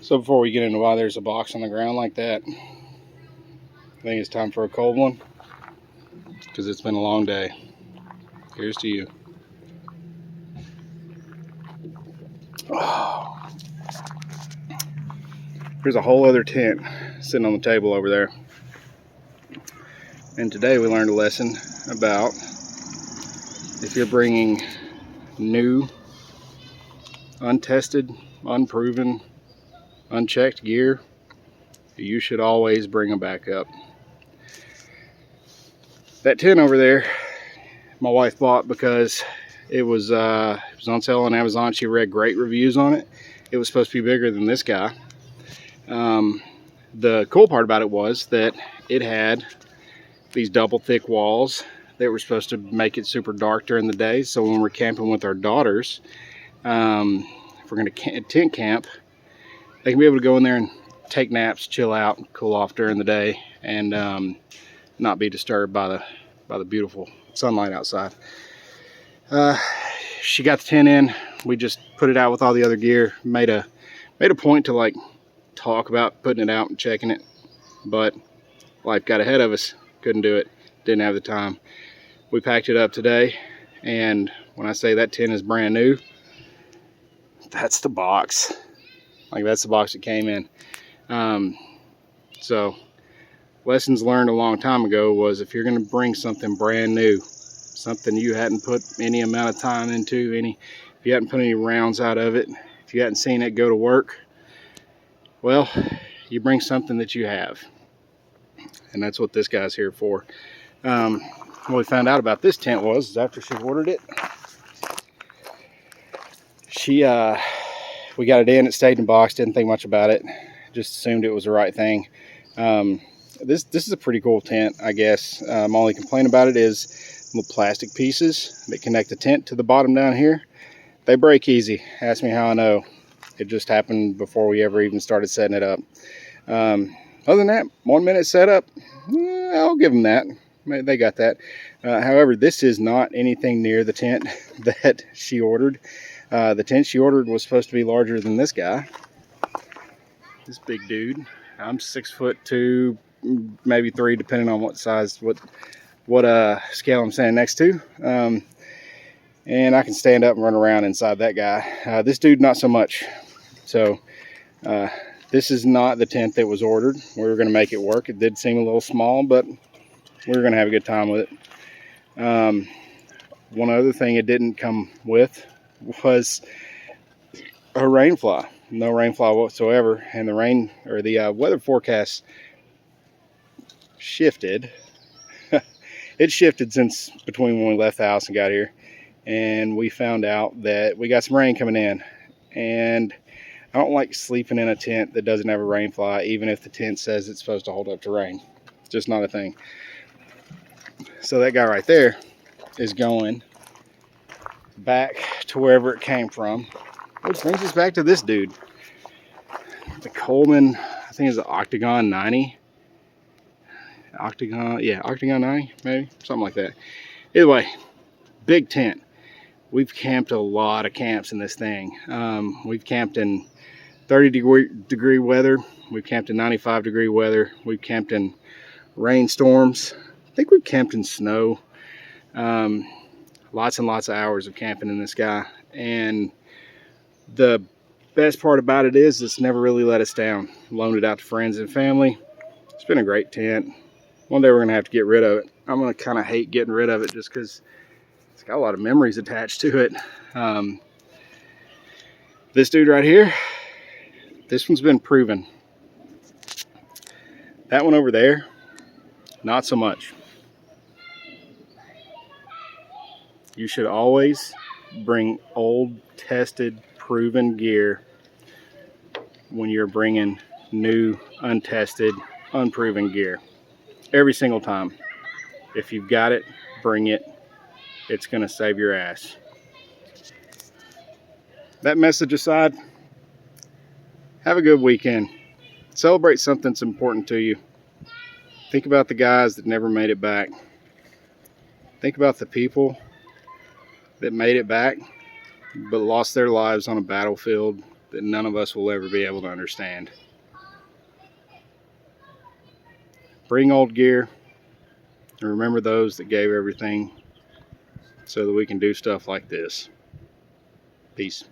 So before we get into why there's a box on the ground like that, I think it's time for a cold one, because it's been a long day. Here's to you. Oh. There's a whole other tent sitting on the table over there. And today we learned a lesson about if you're bringing new, untested, unproven, unchecked gear, you should always bring a backup. That tent over there, my wife bought because it was on sale on Amazon. She read great reviews on it. It was supposed to be bigger than this guy. The cool part about it was that it had these double thick walls that were supposed to make it super dark during the day. So when we're camping with our daughters, if we're going to tent camp, they can be able to go in there and take naps, chill out, cool off during the day, and not be disturbed by the beautiful sunlight outside. She got the tent in. We just put it out with all the other gear. Made a point to like talk about putting it out and checking it, but life got ahead of us. Couldn't do it. Didn't have the time. We packed it up today, and when I say that tent is brand new, that's the box. Like, that's the box it came in. So lessons learned a long time ago was, if you're going to bring something brand new, something you hadn't put any amount of time into, if you hadn't put any rounds out of it, if you hadn't seen it go to work, well, you bring something that you have. And that's what this guy's here for. What we found out about this tent was after she ordered it, we got it in, it stayed in the box, didn't think much about it, just assumed it was the right thing. This is a pretty cool tent, I guess. My only complaint about it is the plastic pieces that connect the tent to the bottom down here. They break easy. Ask me how I know. It just happened before we ever even started setting it up. Other than that, 1 minute setup, I'll give them that. They got that. However, this is not anything near the tent that she ordered. The tent she ordered was supposed to be larger than this guy. This big dude. I'm 6'2", maybe 3, depending on what size, what scale I'm standing next to. And I can stand up and run around inside that guy. This dude, not so much. So this is not the tent that was ordered. We were going to make it work. It did seem a little small, but we were going to have a good time with it. One other thing it didn't come with was a rain fly. No rain fly whatsoever. And the weather forecast shifted. It shifted since between when we left the house and got here. And we found out that we got some rain coming in. And I don't like sleeping in a tent that doesn't have a rain fly, even if the tent says it's supposed to hold up to rain. It's just not a thing. So that guy right there is going back to wherever it came from, which brings us back to this dude. The Coleman, I think it's the Octagon 90. Octagon 90, maybe, something like that. Either way, big tent. We've camped a lot of camps in this thing. We've camped in 30-degree weather. We've camped in 95-degree weather. We've camped in rainstorms. I think we've camped in snow. Lots and lots of hours of camping in this guy. And the best part about it is it's never really let us down. Loaned it out to friends and family. It's been a great tent. One day we're going to have to get rid of it. I'm going to kind of hate getting rid of it just because it's got a lot of memories attached to it. This dude right here, this one's been proven. That one over there, not so much. You should always bring old, tested, proven gear when you're bringing new, untested, unproven gear. Every single time. If you've got it, bring it. It's going to save your ass. That message aside, have a good weekend. Celebrate something that's important to you. Think about the guys that never made it back. Think about the people that made it back but lost their lives on a battlefield that none of us will ever be able to understand. Bring old gear and remember those that gave everything so that we can do stuff like this. Peace.